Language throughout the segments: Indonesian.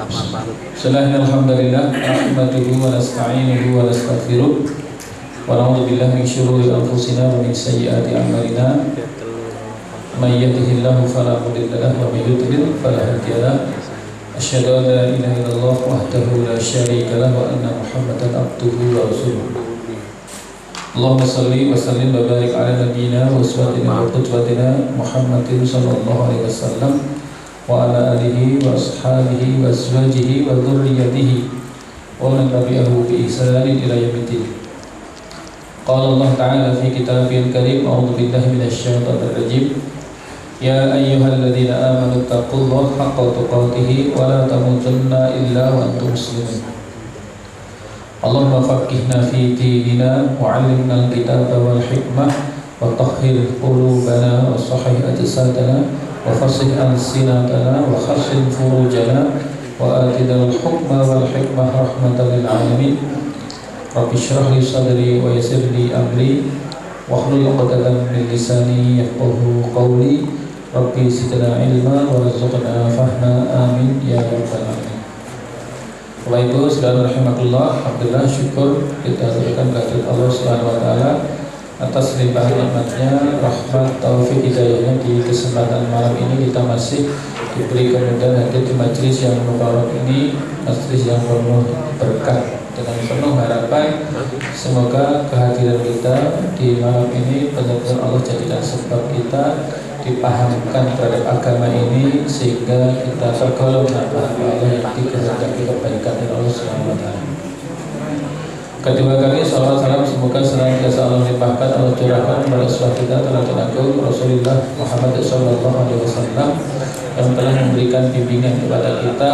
Bismillahirrahmanirrahim. Nahmaduhu wa nasta'inuhu wa nastaghfiruh wa na'udzu billahi min syururi anfusina wa min sayyiati a'malina. May yahdihillahu fala mudilla lahu wa may yudlil fala hadiya lahu. Asyhadu an la ilaha illallah wahdahu la syarika lahu wa anna Muhammadan abduhu wa rasuluh. Allahumma shalli wa sallim wa barik ala nabiyyina wa uswatina wa qudwatina Muhammadin sallallahu alaihi wasallam wa ala alihi wa ashabihi wa azwajihi wa dhurriyyatihi wa man tabi'ahu bi ihsanin ila yaumiddin. Qala Allah ta'ala fi kitabihil karim, a'udzu billahi minasy syaithanir rajim. Ya ayyuhalladzina amanu taqullaha haqqa tuqatih wa la tamutunna illa wa antum muslimun. Allahumma faqihna fi dinina wa 'allimna al-kitaba wal hikmah wa tahhir qulubana wa sahih ajsadana wa fasih alsinatana wa khashin furujana wa atidal hukma wal hikmah rahmatan lil alamin. Rabbi shrah li sadri wa yassir li amri wahlul 'uqdatam min lisani yafqahu qawli. Rabbi zidna ilma warzuqna fahma, amin ya rabbal alamin. Bapak Ibu sekalian rahimakumullah, alhamdulillah syukur kita berikan kehadirat Allah Subhanahu wa taala atas limpahan nikmatnya, rahmat, taufik, hidayahnya. Di kesempatan malam ini kita masih diberi kemudahan hadir di majelis yang mubarak ini, majelis yang penuh berkah. Dengan penuh harapan semoga kehadiran kita di malam ini benar-benar Allah jadikan sebab kita dipahamkan terhadap agama ini sehingga kita tergolong hamba Allah yang dikehendaki kebaikan dari Allah Subhanahu wa taala. Kedua kali salawat salam semoga senantiasa Allah limpahkan, Allah curahkan kepada uswah kita teladan agung Rasulullah Muhammad sallallahu alaihi wasallam yang telah memberikan bimbingan kepada kita,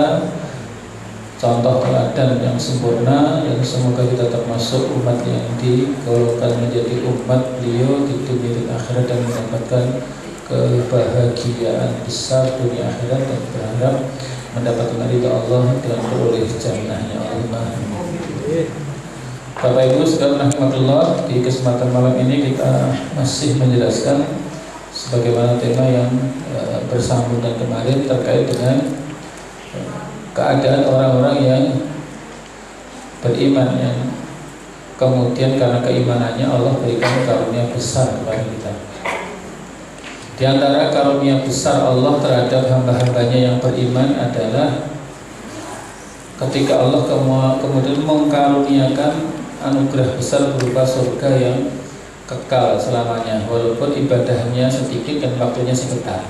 contoh teladan yang sempurna, dan semoga kita termasuk umat yang digolongkan menjadi umat beliau di dunia dan akhirat dan mendapatkan kebahagiaan besar dunia akhirat dan berharap mendapatkan ridha Allah dan beroleh jannahnya Allah. Bapak Ibu sekalian rahmatullah, di kesempatan malam ini kita masih menjelaskan sebagaimana tema yang bersambung dan kemarin terkait dengan keadaan orang-orang yang beriman, yang kemudian karena keimanannya Allah berikan karunia besar kepada kita. Di antara karunia besar Allah terhadap hamba-hambanya yang beriman adalah ketika Allah kemudian mengkaruniakan anugerah besar berupa surga yang kekal selamanya, walaupun ibadahnya sedikit dan waktunya sebentar.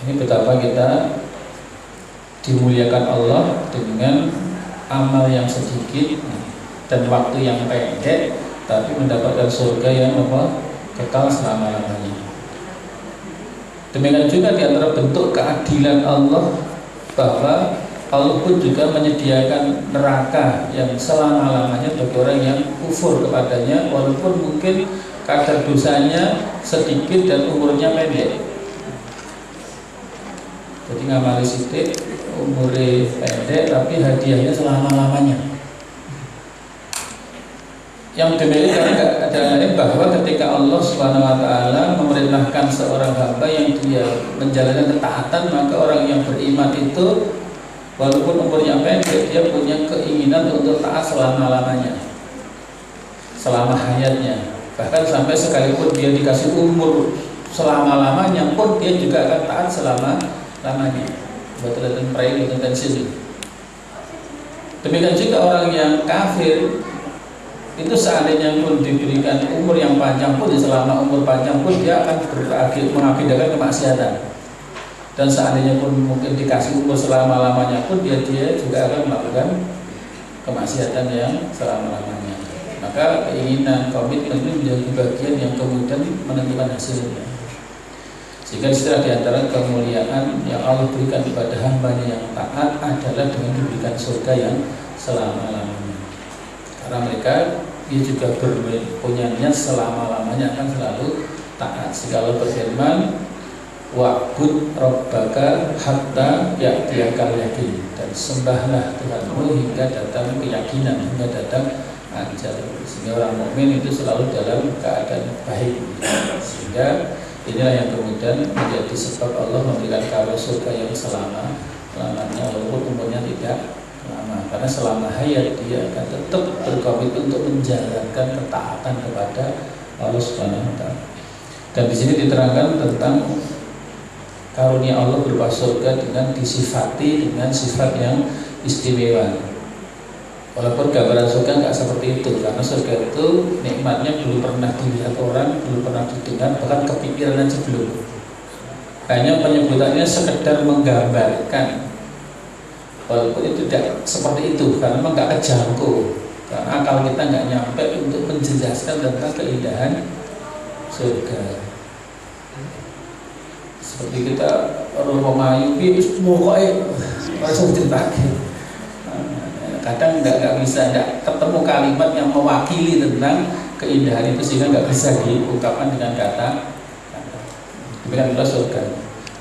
Ini betapa kita dimuliakan Allah dengan amal yang sedikit dan waktu yang pendek, tapi mendapatkan surga yang kekal selama-lamanya. Demikian juga di antara bentuk keadilan Allah bahwa Allah pun juga menyediakan neraka yang selama-lamanya bagi orang yang kufur kepadanya, walaupun mungkin kadar dosanya sedikit dan umurnya pendek. Jadi ngamali sidik, umurnya pendek, tapi hadiahnya selama-lamanya. Yang demikian adalah bahwa ketika Allah SWT memerintahkan seorang hamba yang dia menjalankan ketaatan, maka orang yang beriman itu walaupun umurnya pendek, dia punya keinginan untuk taat selama-lamanya, selama hayatnya. Bahkan sampai sekalipun dia dikasih umur selama-lamanya pun dia juga akan taat selama-lamanya. Betul-betul peraih dan pensiun. Demikian juga orang yang kafir itu seandainya pun diberikan umur yang panjang pun, selama umur panjang pun dia akan mengakibatkan kemaksiatan. Dan seandainya pun mungkin dikasih umur selama-lamanya pun dia juga akan melakukan kemaksiatan yang selama-lamanya. Maka keinginan, komitmen itu menjadi bagian yang kemudian menentukan hasilnya. Sehingga istilah di antara kemuliaan yang Allah berikan kepada hambanya yang taat adalah dengan diberikan surga yang selama-lamanya. Karena mereka dia juga punya niat selama-lamanya akan selalu taat. Sehingga Allah berfirman, wa'bud rabbaka hatta ya'tiyakal yaqin, dan sembahlah Tuhanmu hingga datang keyakinan, hingga datang ajal. Sehingga orang mukmin itu selalu dalam keadaan baik. Sehingga Inilah yang kemudian menjadi sebab Allah memberikan kabar surga yang selamanya, walaupun umurnya tidak lama, karena selama hayat dia akan tetap berkomitmen untuk menjalankan ketaatan kepada Allah Subhanahu wa taala. Dan di sini diterangkan tentang karunia Allah berupa surga dengan disifati dengan sifat yang istimewa. Walaupun gambaran surga nggak seperti itu, karena surga itu nikmatnya belum pernah dilihat orang, belum pernah didengar, bahkan kepikiran aja belum. Hanya penyebutannya sekedar menggambarkan, walaupun itu tidak seperti itu, karena memang nggak kejangkau, karena akal kita nggak nyampe untuk menjelaskan tentang keindahan surga. Seperti kita Romayu, pokoknya langsung ceritakan. Kadang nggak bisa, nggak ketemu kalimat yang mewakili tentang keindahan itu sehingga nggak bisa diungkapkan dengan kata. Demikian pula surga.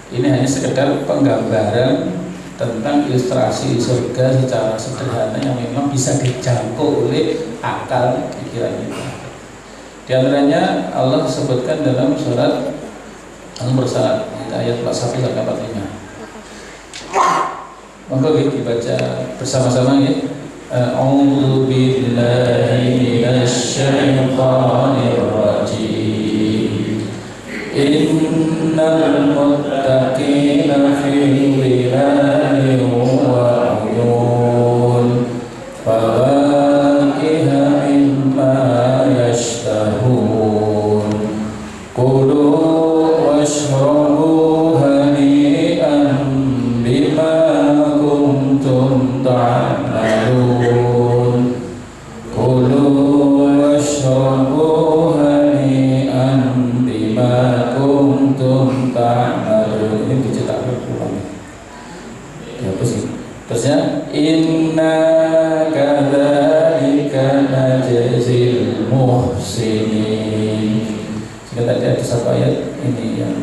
Ini hanya sekedar penggambaran tentang ilustrasi surga secara sederhana yang memang bisa dijangkau oleh akal pikiran kita. Di antaranya Allah sebutkan dalam surat Al-Mursalat ayat 41 sampai 45. Monggo dibaca bersama-sama ya. A'udzu billahi minasyaitonir rajim. Innal muttaqina fi dhilalin wa 'uyun. Fawakiha mimma yashtahun. Kulu washrabu hani'an bima kuntum ta'malun. Kulu washrabu hani'an bima kuntum ta'malun. Ini dicetak ulang. Dihapus ini. Terusnya inna kadzalika najzil muhsinin. Jika tadi ada satu ayat ini yang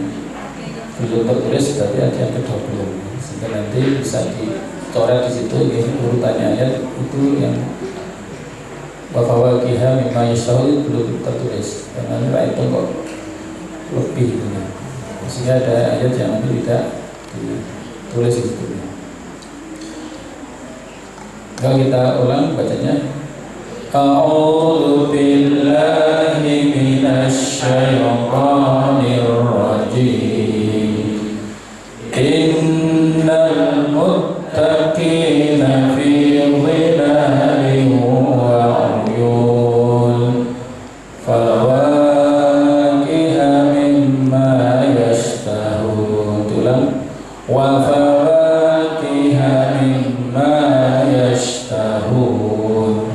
belum tertulis, tapi ada yang ke-20, sehingga nanti bisa dicoret di situ. Ini urutannya ayat itu yang wa fawakiha mimma yashtahun belum tertulis, karena itu kok lebih gitu. Sehingga ada ayat yang nanti tidak ditulis di situ. Kalau kita ulang bacanya, A'udzu billahi minasy syaithanir rajim. Innal muttaqina fi dhilalin wa 'uyun. Fawakiha mimma yashtahun. Tulang. Wa fawakiha mimma yashtahun.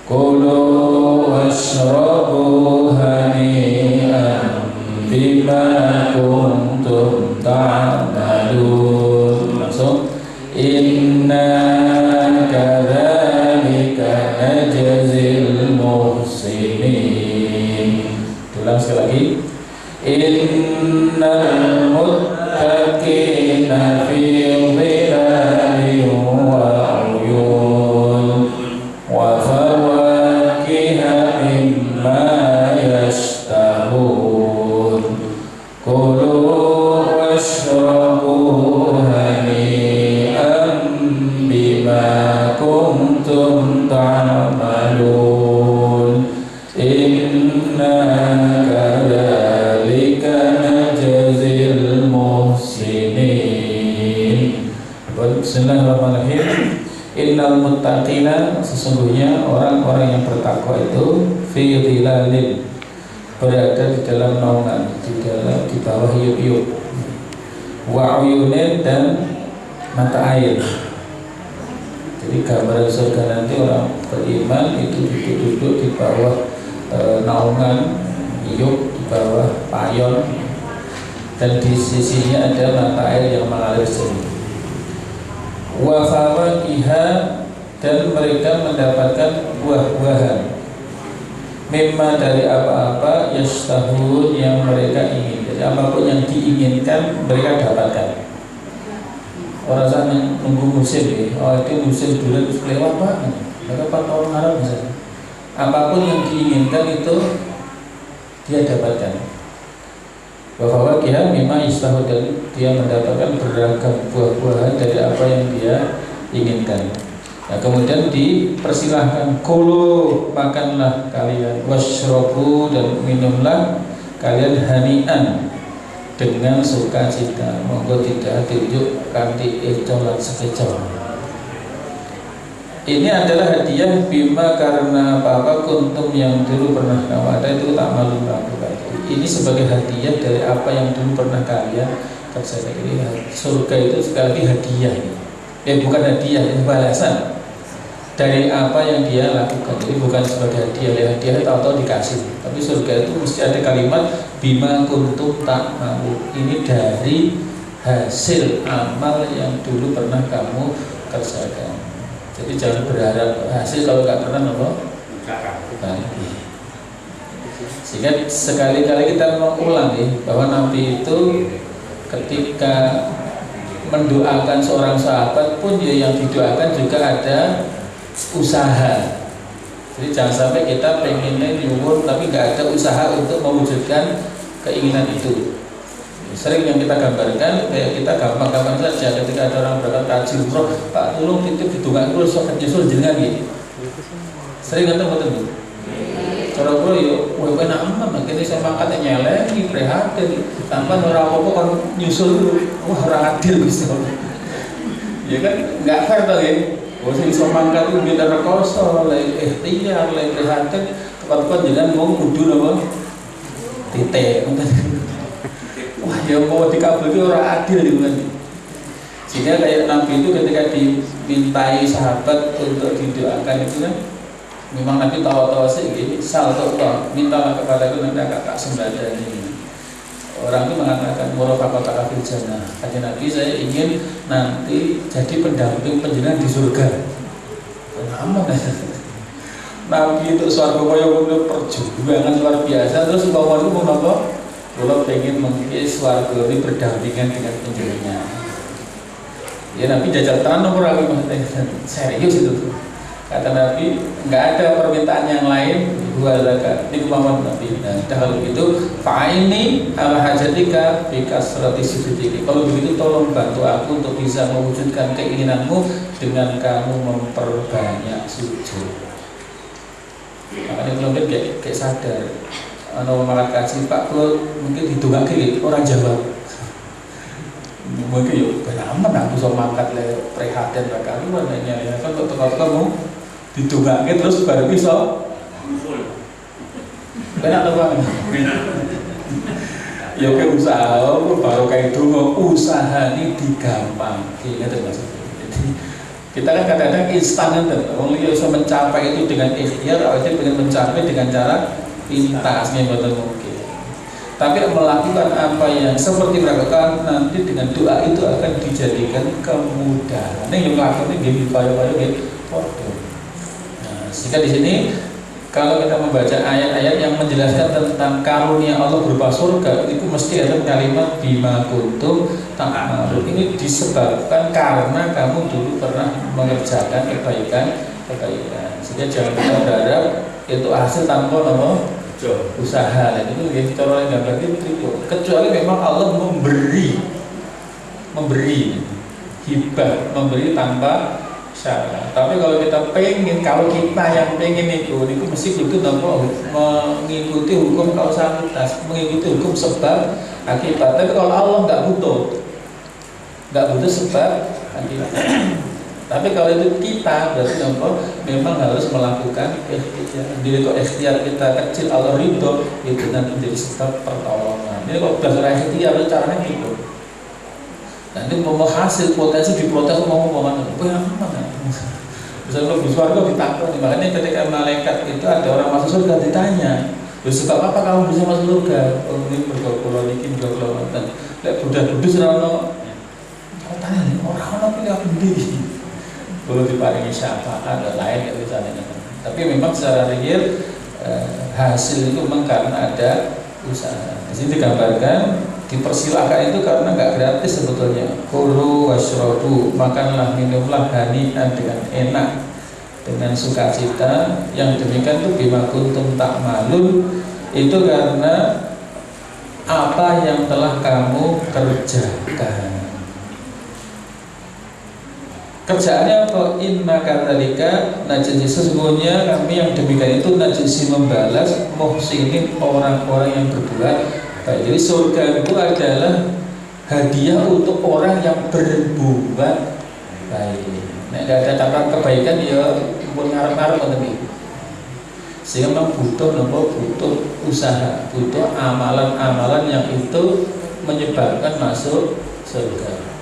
Kulu washrabu hani'an bima kuntum ta'malun. Langsung inna kadzalika najzil muhsinin. Ulang sekali lagi. Innal muttaqina fi dhilalin wa 'uyun. Wa fawakiha mimma yashtahun. Kulu washrabu hani'an bima kuntum ta'malun. Inna kadzalika najzil muhsinin. Bismillahirrahmanirrahim. Innal muttaqina, sesungguhnya orang-orang yang bertakwa itu fi dhilalin, berada di dalam naungan, di bawah yuk-yuk, wa 'uyunin, dan mata air. Jadi gambaran surga nanti orang beriman itu duduk-duduk di bawah naungan yuk, di bawah payon, dan di sisinya ada mata air yang mengalir jernih. Wa fawakiha, dan mereka mendapatkan buah-buahan, mimma, dari apa-apa, yashtahun, yang mereka ingin. Jadi apapun yang diinginkan mereka dapatkan. Orang sana nunggu musim ya, oh itu musim durian terus lewat Pak, mereka 4 tahun harap misalnya. Apapun yang diinginkan itu dia dapatkan. bahwa dia memang istilah dan dia mendapatkan beragam buah-buahan dari apa yang dia inginkan. Nah, kemudian dipersilahkan, kulu, makanlah kalian, washrobu, dan minumlah kalian hanian dengan sukacita, monggo tidak tunjuk kanthi ecolan sekecol. Ini adalah hadiah bima karena apa kuntum yang dulu pernah kamu ada itu tak malu melakukan. Ini sebagai hadiah dari apa yang dulu pernah kalian kerjakan. Jadi surga itu sekali lagi hadiah. Bukan hadiah, ini balasan dari apa yang dia lakukan. Jadi bukan sebagai hadiah, hadiah tahu-tahu dikasih. Tapi surga itu mesti ada kalimat bima kuntum tak malu. Ini dari hasil amal yang dulu pernah kamu kerjakan. Jadi jangan berharap hasil kalau nggak pernah bagi. Sehingga sekali-kali kita mengulang bahwa Nabi itu ketika mendoakan seorang sahabat pun ya yang didoakan juga ada usaha. Jadi jangan sampai kita pengennya nyuwun tapi nggak ada usaha untuk mewujudkan keinginan itu. Sering yang kita gambarkan kayak kita gampang-gampang saja ketika ada orang berangkat haji umroh, Pak tolong titip ditunggang dulu sok nyusul jenengan gitu. Sering ketemu betul. Cara kula yo kowe penak aman kene saya mangkat nyelengi prihatin tanpa ora apa-apa kan nyusul dulu. Wah ora adil bisa. Ya kan enggak fair to nggih. Wong sing iso mangkat ku minta rekoso, le ikhtiar, le prihatin, tepat-tepat jenengan mau kudu napa? Titik. Wah ya mau dikabul itu orang adil gitu kan. Sehingga kayak Nabi itu ketika dimintai sahabat untuk didoakan itu kan, memang Nabi tahu-tahu sih gini, salto mintalah kepada aku nanti tak sembada ini. Orang itu mengatakan murafaqata fil jannah. Kata Nabi, saya ingin nanti jadi pendamping panjenengan di surga. Aman kan? Nabi itu suara koyo untuk perjuangan luar biasa. Terus bawa itu mau apa? Kalau pengen mengkis warga ini berdampingan dengan penjualnya. Ya Nabi jajal tanah orang maksudnya serius itu. Kata Nabi nggak ada permintaan yang lain dua zakat. Ini kemampuan Nabi. Nah, kalau begitu fa'ini ala hajatika bikasrati sujudiki. Kalau begitu tolong bantu aku untuk bisa mewujudkan keinginanmu dengan kamu memperbanyak sujud. Makanya belum kayak sadar. Ano makan kaji Pak Klo mungkin hidung lagi orang Jawa mungkin yuk benaman aku so mangkat le prihatin bakal lu adanya ya kan untuk kamu hidung lagi terus baru bisa benar tuh bang ya oke usaha baru kayak dulu usaha ini digampang gitu maksudnya. Kita kan kadang-kadang instan kan orang yang bisa mencapai itu dengan ikhtiar atau pengen mencapai dengan cara pintas yang betul mungkin. Tapi melakukan apa yang seperti melakukan nanti dengan doa itu akan dijadikan kemudahan. Ini yang melakukan ini baru-baru gitu. Nah, sehingga di sini kalau kita membaca ayat-ayat yang menjelaskan tentang karunia Allah berupa surga, itu mesti ada kalimat bima kuntum ta'malun. Ini disebabkan karena kamu dulu pernah mengerjakan kebaikan. Sehingga jangan kita berharap itu hasil tanpa usaha. Dan itu yang kita orang gambar itu kecuali memang Allah memberi hibah, memberi tanpa syarat. Tapi kalau kita kalau kita yang pengen itu mesti itu mengikuti hukum kausalitas, mengikuti hukum sebab akibat. Tapi kalau Allah nggak butuh sebab akibat. Tapi kalau itu kita berarti memang harus melakukan ikhtiar. Jadi kalau ikhtiar kita kecil Allah ridho itu nanti menjadi sebab pertolongan. Ini kalau berdasarkan ikhtiar itu caranya gitu. Nanti mau hasil potensi diprotes mau mana? Misalnya kalau di surga ditakut. Makanya ketika malaikat itu ada orang masuk surga ditanya, sebab apa kamu bisa masuk surga? Oh ini bergolong ini bergolong dan budak-budak serano. Kau tanya orang pilih apa sendiri? Belum diparingi syafaat dan lain misalnya. Tapi memang secara real hasil itu memang karena ada usaha. Di sini digambarkan dipersilakan itu karena nggak gratis sebetulnya. Kulu washrobu, makanlah minumlah hanian dengan enak, dengan sukacita. Yang demikian itu bima kuntum ta'malun, itu karena apa yang telah kamu kerjakan. Kerjaannya apa? Inna kadzalika najzi, sesungguhnya kami yang demikian itu najzi, membalas muhsinin, orang-orang yang berbuat baik. Jadi surga itu adalah hadiah untuk orang yang berbuat baik. Nah, tidak ada catatan kebaikan ya pun ngarep-ngarep ngoten. Sehingga memang butuh usaha, butuh amalan-amalan yang itu menyebabkan masuk surga.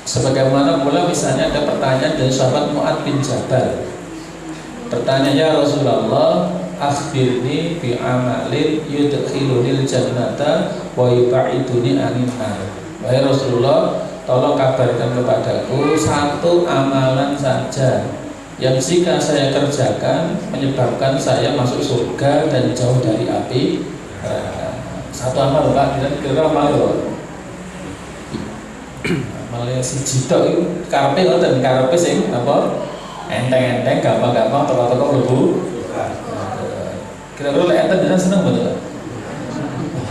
Sebagaimana pula misalnya ada pertanyaan dari sahabat Mu'adz bin Jabal. Pertanyaannya, Rasulullah, akhbirni bi amalin yudkhilunil jannata wa yub'iduni anin nar. Wahai Rasulullah, tolong kabarkan kepadaku satu amalan saja yang jika saya kerjakan menyebabkan saya masuk surga dan jauh dari api neraka. Satu amal, Pak, kira-kira amal apa? Malah si Jito itu karepe ngoten, karepe sing apa enteng-enteng, gampang-gampang, toko-toko mlebu. Kira-kira lek enten jenengan seneng mboten?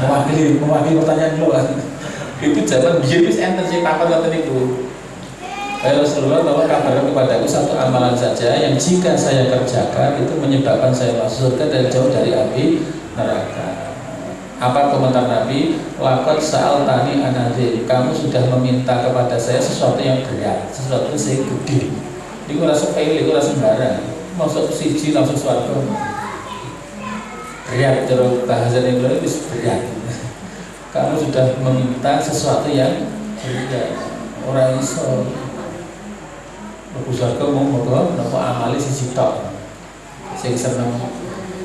Mewakili pertanyaan kula. Itu zaman biyen wis enten sing takon ngoten niku. Hai Rasulullah, tolong kabarkan kepadaku satu amalan saja yang jika saya kerjakan itu menyebabkan saya masuk surga dan jauh dari api neraka. Apa komentar Nabi? Laqad sa'altani an adzim, kamu sudah meminta kepada saya sesuatu yang berat, sesuatu yang gede. Iku rasa sepele, iku rasa sembarang. Masuk siji langsung swarga. Berat, terus bahasa Inggris berat. Kamu sudah meminta sesuatu yang berat. Orang iso mlebu swarga mung napa amali siji tok. Sing seneng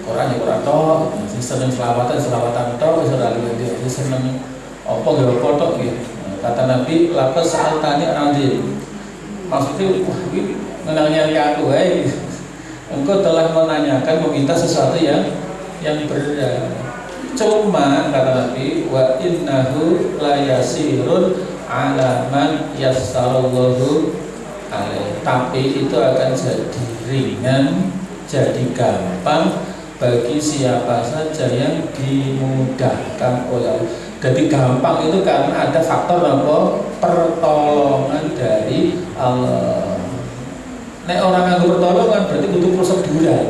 Quran ya Quran tok, sing seneng selawatan tok, wis ora liwat dia seneng apa ya apa tok ya. Kata Nabi, laqad sa'altani an-nazim. Maksudnya, wah ini menanya aku, engkau telah menanyakan, meminta sesuatu yang berat. Cuma kata Nabi, wa innahu la yasirun ala man yassarallahu alaih. Tapi itu akan jadi ringan, jadi gampang bagi siapa saja yang dimudahkan oleh Allah. Jadi gampang itu karena ada faktor apa? Pertolongan dari Allah. Nek orang yang pertolongan berarti butuh prosedural,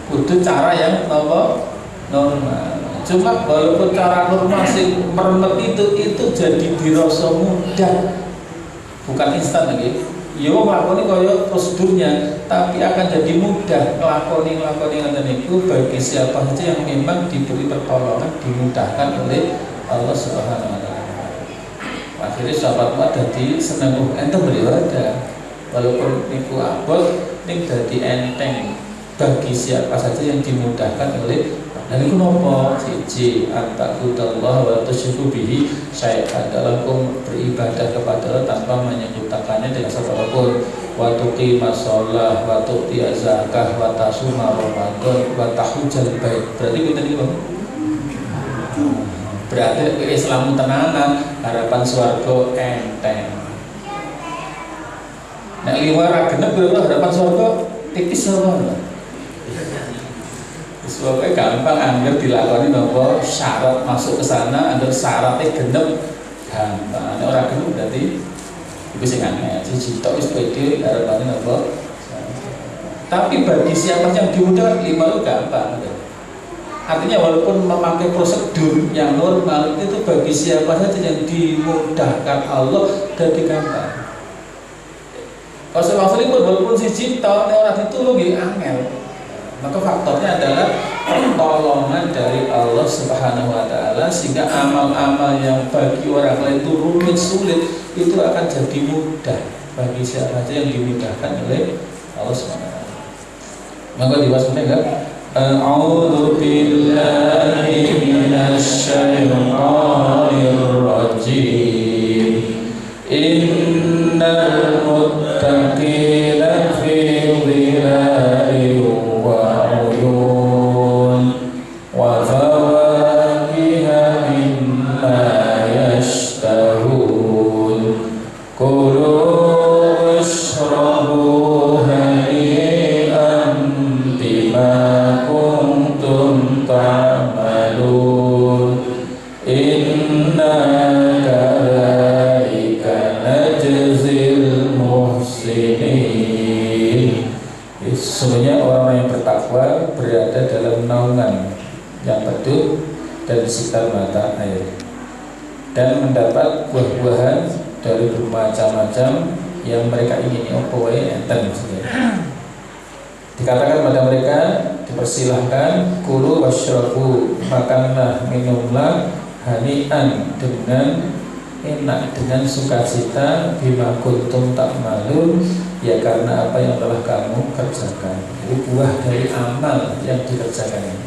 butuh cara yang apa? Normal. Cuma walaupun cara normal sing meremet itu jadi dirasa mudah, bukan instan lagi. Yo nglakoni kaya prosedurnya, tapi akan jadi mudah nglakoni ngoten niku bagi siapa saja yang memang diberi pertolongan, dimudahkan oleh Allah Subhanahu wa taala. Akhirnya sahabat Mu'adz dadi seneng enten beribadah. Walaupun niku abot ning dadi enteng bagi siapa saja yang dimudahkan oleh. Dan itu nopo siji antakudallah wa tusyriku bihi syai'an, dalam beribadah kepada Allah tanpa menyebutakannya dengan apapun, wa tuqimas shalah wa tu'ti zakah wa tasuma ramadan wa tahujjal bait. Berarti kita iki berarti Islam tenanan, harapan swarga enteng. Nek liwat ra genep harapan swarga tipis wae. Sebabnya gampang anggar dilakoni nopo syarat masuk ke sana, anggar syaratnya genep gampang. Nek ora genep berarti iku sing angel. Siji tok wis pede harapane nopo. Tapi bagi siapa yang dimudahkan lima itu gampang. Artinya walaupun memakai prosedur yang normal itu bagi siapa saja yang dimudahkan Allah jadi gampang. Kalau sebab pun walaupun siji tok nek ora ditulung nggih angel. Maka faktornya adalah pertolongan dari Allah Subhanahu wa taala, sehingga amal-amal yang bagi orang lain itu rumit sulit itu akan jadi mudah bagi siapa saja yang dimudahkan oleh Allah Subhanahu wa taala. Maka diwaspadai enggak? A'udzu billahi minasy syaithanir rajim. Innal muttaqina fi dhilalin Inna kadzalika najzil muhsinin. Sesungguhnya orang yang bertakwa berada dalam naungan yang teduh dan sekitar mata air, dan mendapat buah-buahan dari bermacam-macam yang mereka ingini. Enten maksudnya. Dikatakan pada mereka, dipersilahkan, kulu wasyrabu, makanlah, minumlah, hani'an, dengan enak, dengan sukacita, bima kuntum ta'malun, ya karena apa yang telah kamu kerjakan. Jadi buah dari amal yang dikerjakan.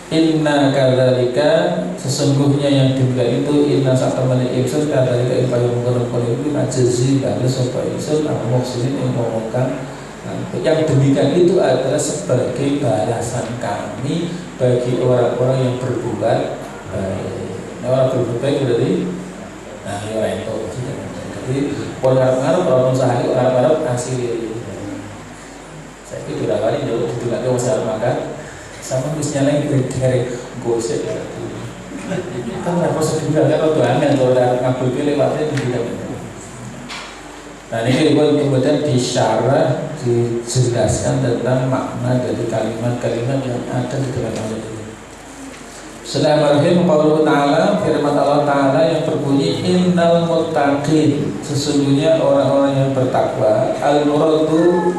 Inna kadzalika, sesungguhnya yang demikian itu, inna satamani ingsun kadzalika upaya mengkono-kono itu najzi bala sapa ingsun al-muhsinin ing wong-wong yang demikian itu adalah sebagai balasan kami bagi orang-orang yang berbuat baik. Nah, orang berbuat baik berarti orang itu. Jadi orang Arab sehari orang Arab asli. Saya itu sudah kali dulu ditunggu masalah makan sama bisnya lain dari gosip. Kan prosedur kan kalau doangan kalau ada ngabul lewatnya tidak. Nah ini kemudian disyarah, dijelaskan tentang makna dari kalimat-kalimat yang ada di dalam ayat ini. Bismillahirrahmanirrahim. Qauluhu ta'ala, firman Allah Ta'ala yang berbunyi innal muttaqin, sesungguhnya orang-orang yang bertakwa. Al-muradu,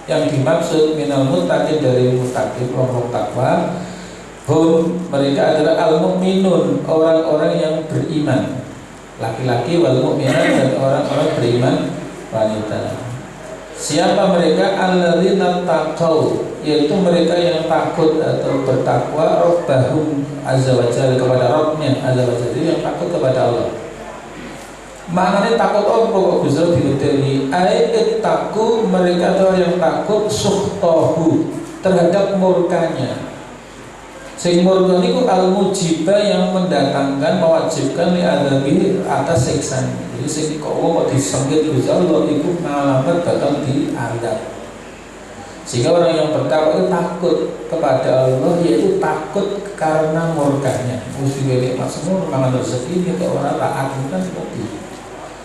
yang dimaksud minal muttaqin, dari muttaqin, orang takwa. Hum, mereka adalah al-mu'minun, orang-orang yang beriman, laki-laki, wal mu'minat, dan orang-orang beriman wanita. Siapa mereka? Alladzina taqau, yaitu mereka yang takut atau bertakwa rabbahum azza wa jalla, kepada Rabbnya azza wa jalla, yang takut kepada Allah. Maknanya takut apa kok bisa diutelni? Ayat takut, mereka adalah yang takut sukhtahu, terhadap murkanya. Sing murka niku al-mujibah, yang mendatangkan, mewajibkan li adzabi, atas siksanya. Jadi sing kok wong disengit Gusti Allah iku ngalamat bakal diazab. Sehingga orang yang bertakwa itu takut kepada Allah, yaitu takut karena murkanya. Mesti wele maksudnya mangan rezeki ke orang taat kan seperti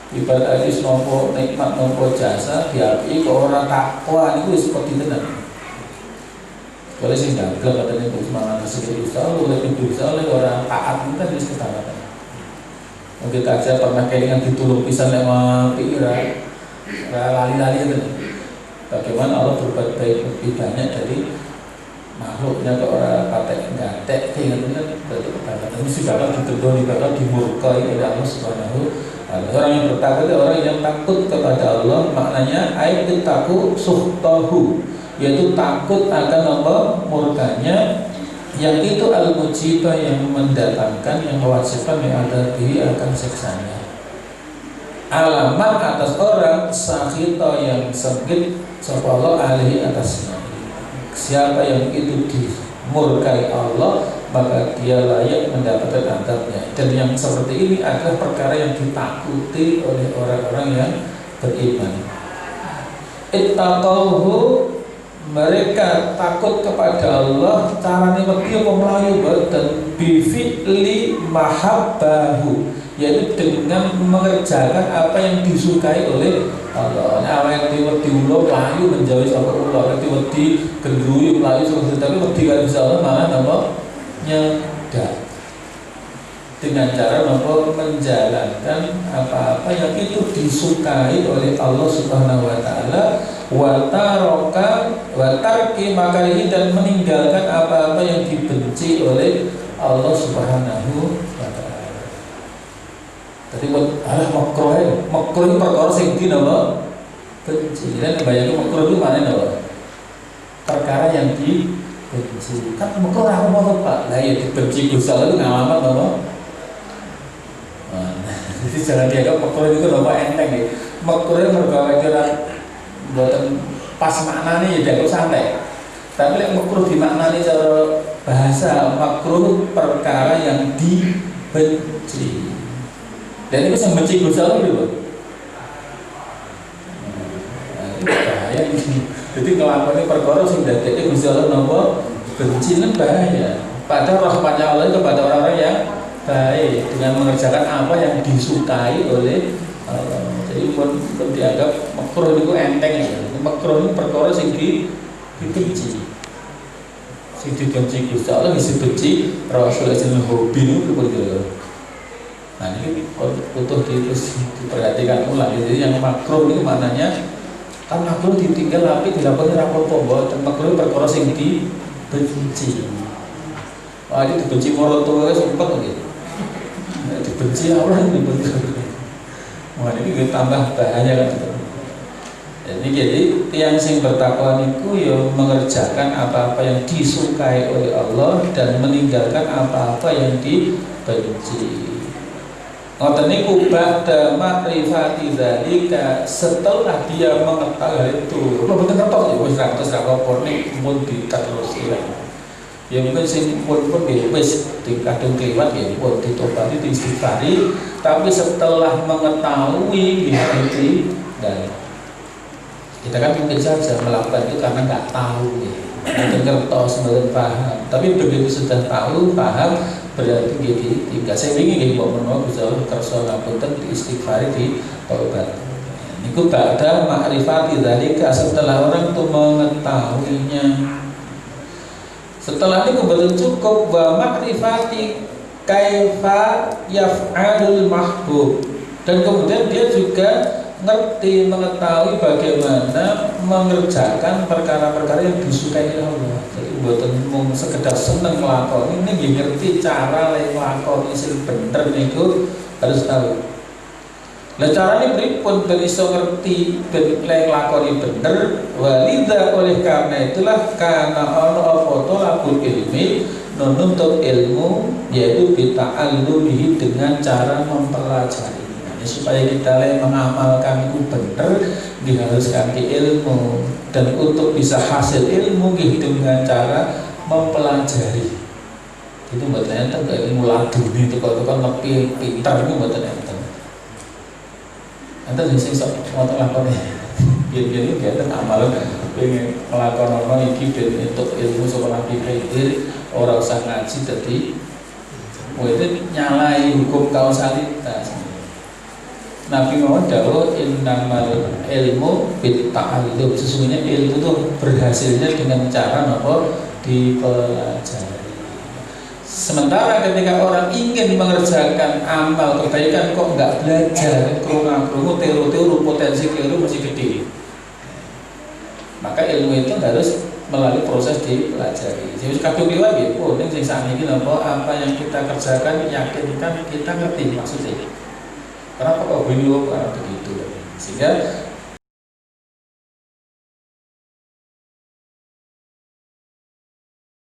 ibadah hadis nopo nikmat nopo jasa diapi ke orang takwa itu seperti tenan. Kalau sih dagang katanya untuk semangat rezeki Allah, oleh Allah orang taat kan di sekitar. Mungkin aja pernah kelingan ditulung pisan sama pikiran lali-lali itu. Bagaimana Allah berbuat baik lebih banyak dari makhluknya ke orang patek gatek kayak gitu kan, berarti kebanggaan ini sudah bakal ditegur, bakal dimurkai oleh Allah Subhanahu wa ta'ala. Orang yang bertakwa itu orang yang takut kepada Allah, maknanya ayat takut suhtahu, yaitu takut akan Allah murkanya, yang itu al-mujibah, yang mendatangkan, yang mewajibkan menghadapi akan siksanya. Alamat atas orang sakhita, yang sengit sapa Allah alaihi atasnya. Siapa yang itu dimurkai Allah, maka dia layak mendapatkan azabnya. Dan yang seperti ini adalah perkara yang ditakuti oleh orang-orang yang beriman. Ittaqauhu, mereka takut kepada Allah. Caranya lebih melayu dan bifi'li mahabbahu, yaitu dengan mengerjakan apa yang disukai oleh Allah. Nah, apa yang diulo melayu menjauhi sama Allah, yang digendruyi melayu sama Allah, tapi tidak bisa Allah malah nama nyedap dengan cara menjalankan apa-apa yang itu disukai oleh Allah Subhanahu wa ta'ala, wa tarki makarihi, dan meninggalkan apa-apa yang dibenci oleh Allah Subhanahu wa ta'ala. Tadi makruh itu perkara sing dinapa benci. Dan bayangke makruh itu mana napa? Perkara yang dibenci. Kan makruh ora apa Pak. Lah ya dibenci Gusti Allah itu ngalamat napa? Jadi jangan dianggap makruh itu napa enteng ya. Makruh itu mergo mboten pas maknane ya dianggap santai. Tapi lek makruh dimaknani secara bahasa, makruh perkara yang dibenci. Dan itu yang benci Gusti Allah gitu. Bahaya ini. Jadi ngelakoni perkara sing dadekne Gusti Allah napa benci kan bahaya. Padahal rahmatnya Allah itu kepada orang-orang yang baik dengan mengerjakan apa yang disukai oleh Allah. Jadi pun dianggap makruh itu enteng ya. Makruh itu perkara sing dibenci. Sing dibenci Gusti Allah bisa benci Rasul jeneng hobi itu begitu. Nah ini butuh diperhatikan ulang. Jadi yang makruh itu maknanya kan makruh ditinggal tapi dilakoni rapor pombo. Makruh perkara sing dibenci. Wah ini dibenci moroto sumpah gitu. Dibenci Allah dibenci. Wah ini tambah bahaya kan. Jadi tiang sing bertakwa niku ya mengerjakan apa-apa yang disukai oleh Allah dan meninggalkan apa-apa yang dibenci. Ngoten niku ba'da ma'rifati dzalika, setelah dia mengetahui itu. Lha mboten ngertos ya wis ra apa nek mun diterusi. Ya mungkin sing pun wis dikadung kliwat ya pun ditobati diistighfari, tapi setelah mengetahui gitu dan kita kan mungkin saja melakukan itu karena nggak tahu ya, mungkin ngertos belum paham, tapi begitu sudah tahu paham berarti gitu tinggal saya ingin mau menolak bisa kerso ngapunten diistighfari di taubat. Niku ba'da ma'rifati dzalika, setelah orang itu mengetahuinya. Setelah ini kebetulan cukup wa ma'rifati kaifa yaf'alul mahbub, dan kemudian dia juga ngerti mengetahui bagaimana mengerjakan perkara-perkara yang disukai oleh Allah. Jadi buatan mung sekedar seneng nglakoni, ini ngerti cara nglakoni sing bener niku harus tahu. Lah carane pripun ben iso ngerti ben nglakoni bener? Walidza, oleh karena itulah kana ana apa to labul ilmi, menuntut ilmu, yaitu bita'allumihi, dengan cara mempelajari. Supaya kita mengamalkan itu benar diharuskan ke ilmu, dan untuk bisa hasil ilmu gitu dengan cara mempelajari. Itu buat enten ilmu laduni itu kalau kan lebih pintar itu buat enten. Enten sing sok ngotot lakone. Biar kita amalan pengen melakukan apa iki ben untuk ilmu sekolah pikir orang usah ngaji tadi. Itu nyalai hukum kausalitas. Nabi Muhammad dawuh innamal ilmu bitta'allum, sesungguhnya ilmu itu berhasilnya dengan cara apa? Dipelajari. Sementara ketika orang ingin mengerjakan amal kebaikan kok enggak belajar, krungu teori potensi keliru masih gede. Maka ilmu itu harus melalui proses dipelajari. Jadi kadung liwat ya, ning sing sakniki apa yang kita kerjakan yakinkan kita ngerti maksudnya. Kenapa kok beliau begitu? Sehingga